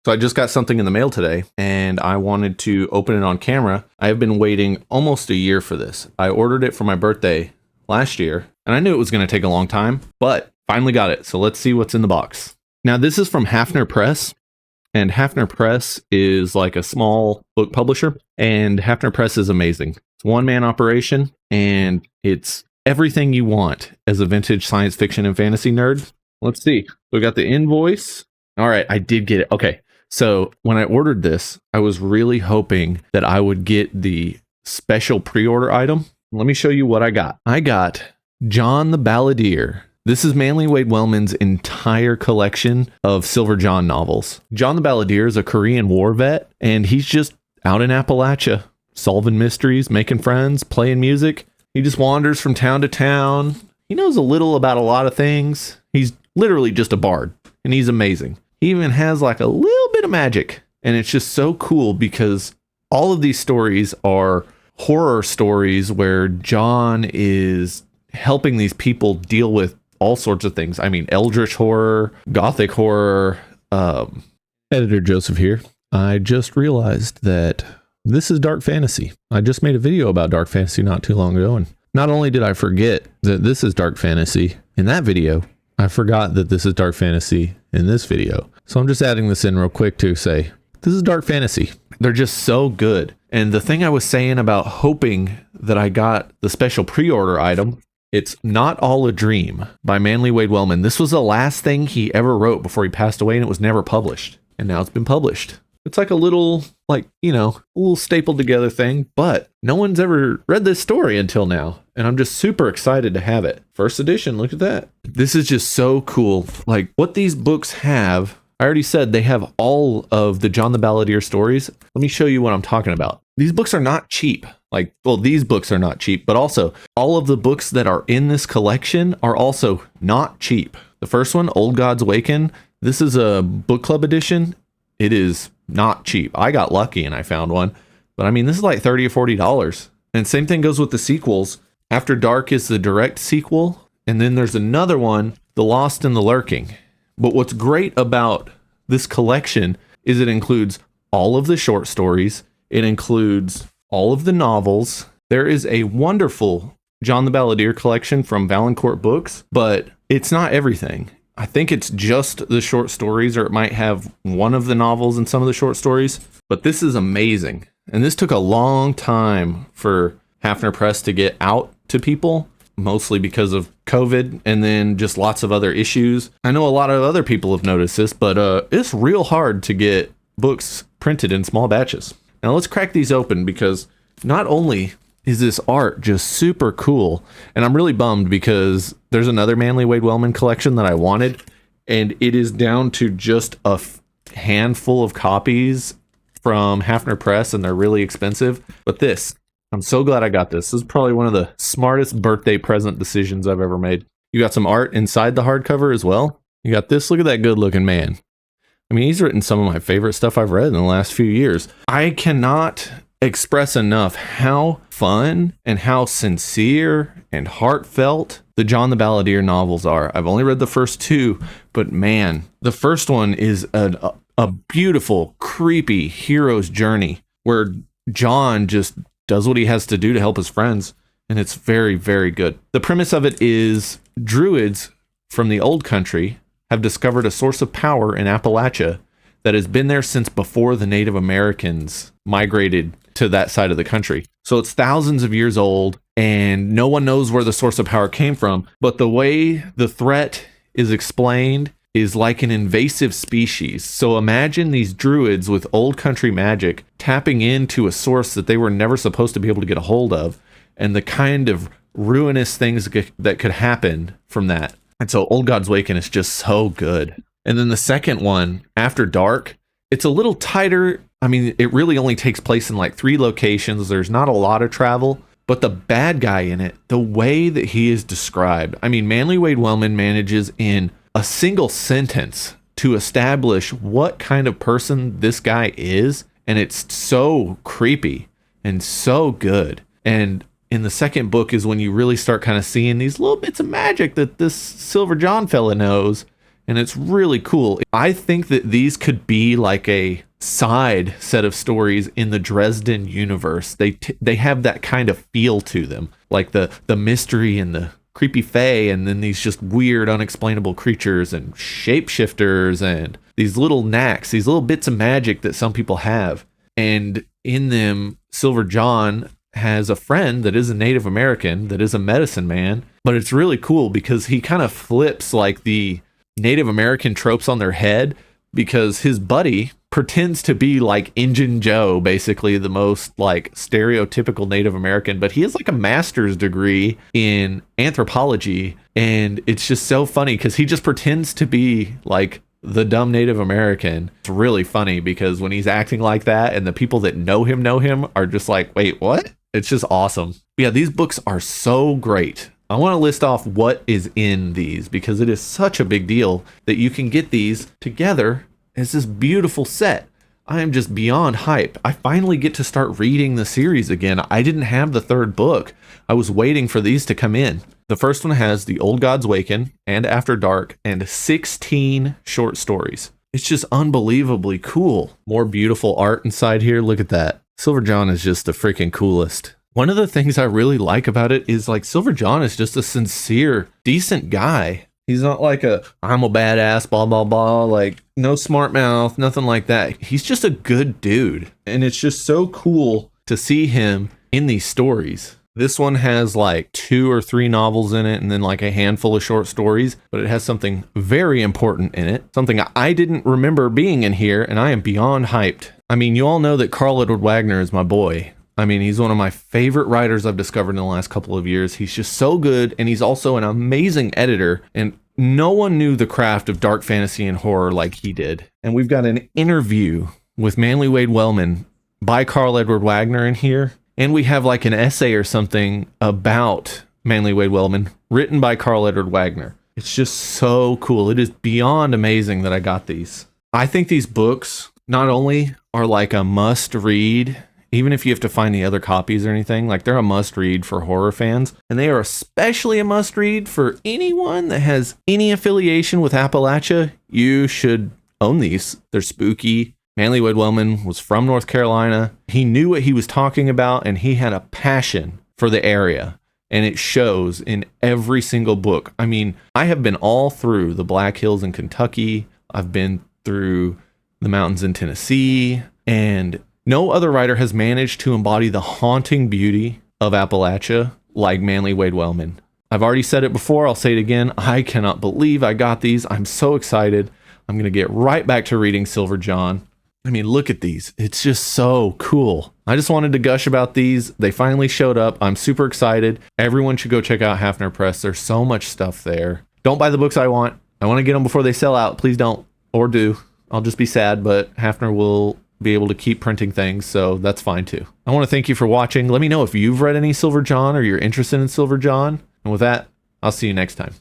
So I just got something in the mail today and I wanted to open it on camera. I have been waiting almost a year for this. I ordered it for my birthday last year and I knew it was going to take a long time, but finally got it. So let's see what's in the box. Now this is from Haffner Press, and Haffner Press is like a small book publisher, and Haffner Press is amazing. It's a one-man operation and it's everything you want as a vintage science fiction and fantasy nerd. Let's see. We got the invoice. All right, I did get it. Okay. So when I ordered this, I was really hoping that I would get the special pre-order item. Let me show you what I got. I got John the Balladeer. This is Manly Wade Wellman's entire collection of Silver John novels. John the Balladeer is a Korean War vet, and he's just out in Appalachia, solving mysteries, making friends, playing music. He just wanders from town to town. He knows a little about a lot of things. He's literally just a bard, and he's amazing. He even has like a little bit of magic, and it's just so cool because all of these stories are horror stories where John is helping these people deal with all sorts of things. I mean, eldritch horror, gothic horror. Editor Joseph here. I just realized that this is dark fantasy. I just made a video about dark fantasy not too long ago, and not only did I forget that this is dark fantasy in that video, I forgot that this is dark fantasy in this video. So I'm just adding this in real quick to say, this is dark fantasy. They're just so good. And the thing I was saying about hoping that I got the special pre-order item, it's Not All a Dream by Manly Wade Wellman. This was the last thing he ever wrote before he passed away, and it was never published. And now it's been published. It's like a little, a little stapled together thing, but no one's ever read this story until now. And I'm just super excited to have it. First edition, look at that. This is just so cool. Like what these books have, I already said they have all of the John the Balladeer stories. Let me show you what I'm talking about. These books are not cheap. These books are not cheap, but also all of the books that are in this collection are also not cheap. The first one, Old Gods Awaken, this is a book club edition. It is not cheap. I got lucky and I found one, but I mean, this is like $30 or $40. And same thing goes with the sequels. After Dark is the direct sequel. And then there's another one, The Lost and the Lurking. But what's great about this collection is it includes all of the short stories. It includes all of the novels. There is a wonderful John the Balladeer collection from Valancourt Books, but it's not everything. I think it's just the short stories, or it might have one of the novels and some of the short stories, but this is amazing. And this took a long time for Haffner Press to get out to people, mostly because of COVID and then just lots of other issues. I know a lot of other people have noticed this, but it's real hard to get books printed in small batches. Now let's crack these open, because not only is this art just super cool, and I'm really bummed because there's another Manly Wade Wellman collection that I wanted, and it is down to just a handful of copies from Haffner Press, and they're really expensive. But this, I'm so glad I got this. This is probably one of the smartest birthday present decisions I've ever made. You got some art inside the hardcover as well. You got this. Look at that good looking man. I mean, he's written some of my favorite stuff I've read in the last few years. I cannot express enough how fun and how sincere and heartfelt the John the Balladeer novels are. I've only read the first two, but man, the first one is a beautiful, creepy hero's journey where John just does what he has to do to help his friends, and it's very, very good. The premise of it is druids from the old country have discovered a source of power in Appalachia that has been there since before the Native Americans migrated to that side of the country. So it's thousands of years old, and no one knows where the source of power came from. But the way the threat is explained is like an invasive species. So imagine these druids with old country magic tapping into a source that they were never supposed to be able to get a hold of, and the kind of ruinous things that could happen from that. And so Old Gods Awaken is just so good. And then the second one, After Dark, it's a little tighter. I mean, it really only takes place in like 3 locations. There's not a lot of travel, but the bad guy in it, the way that he is described, I mean, Manly Wade Wellman manages in a single sentence to establish what kind of person this guy is. And it's so creepy and so good. And in the second book is when you really start kind of seeing these little bits of magic that this Silver John fella knows. and it's really cool. I think that these could be like a side set of stories in the Dresden universe. They have that kind of feel to them, like the mystery and the creepy fae, and then these just weird unexplainable creatures and shapeshifters and these little knacks, these little bits of magic that some people have. And in them, Silver John has a friend that is a Native American, that is a medicine man. But it's really cool because he kind of flips like the Native American tropes on their head, because his buddy pretends to be like Injun Joe, basically the most like stereotypical Native American, but he has like a master's degree in anthropology. And it's just so funny because he just pretends to be like the dumb Native American. It's really funny because when he's acting like that and the people that know him are just like, wait, what? It's just awesome. Yeah, these books are so great. I want to list off what is in these because it is such a big deal that you can get these together as this beautiful set. I am just beyond hype. I finally get to start reading the series again. I didn't have the third book. I was waiting for these to come in. The first one has The Old Gods Waken and After Dark and 16 short stories. It's just unbelievably cool. More beautiful art inside here. Look at that. Silver John is just the freaking coolest. One of the things I really like about it is like Silver John is just a sincere, decent guy. He's not like I'm a badass, blah, blah, blah, like no smart mouth, nothing like that. He's just a good dude. And it's just so cool to see him in these stories. This one has like 2 or 3 novels in it and then like a handful of short stories, but it has something very important in it, something I didn't remember being in here, and I am beyond hyped. I mean, you all know that Carl Edward Wagner is my boy. I mean, he's one of my favorite writers I've discovered in the last couple of years. He's just so good, and he's also an amazing editor, and no one knew the craft of dark fantasy and horror like he did. And we've got an interview with Manly Wade Wellman by Carl Edward Wagner in here, and we have like an essay or something about Manly Wade Wellman written by Carl Edward Wagner. It's just so cool. It is beyond amazing that I got these. I think these books not only are like a must read, even if you have to find the other copies or anything, like they're a must read for horror fans. And they are especially a must read for anyone that has any affiliation with Appalachia. You should own these. They're spooky. Manly Wade Wellman was from North Carolina. He knew what he was talking about, and he had a passion for the area. And it shows in every single book. I mean, I have been all through the Black Hills in Kentucky. I've been through the mountains in Tennessee, and no other writer has managed to embody the haunting beauty of Appalachia like Manly Wade Wellman. I've already said it before, I'll say it again. I cannot believe I got these. I'm so excited. I'm going to get right back to reading Silver John. I mean, look at these. It's just so cool. I just wanted to gush about these. They finally showed up. I'm super excited. Everyone should go check out Haffner Press. There's so much stuff there. Don't buy the books I want. I want to get them before they sell out. Please don't. Or do. I'll just be sad, but Haffner will be able to keep printing things, so that's fine too. I want to thank you for watching. Let me know if you've read any Silver John or you're interested in Silver John. And with that, I'll see you next time.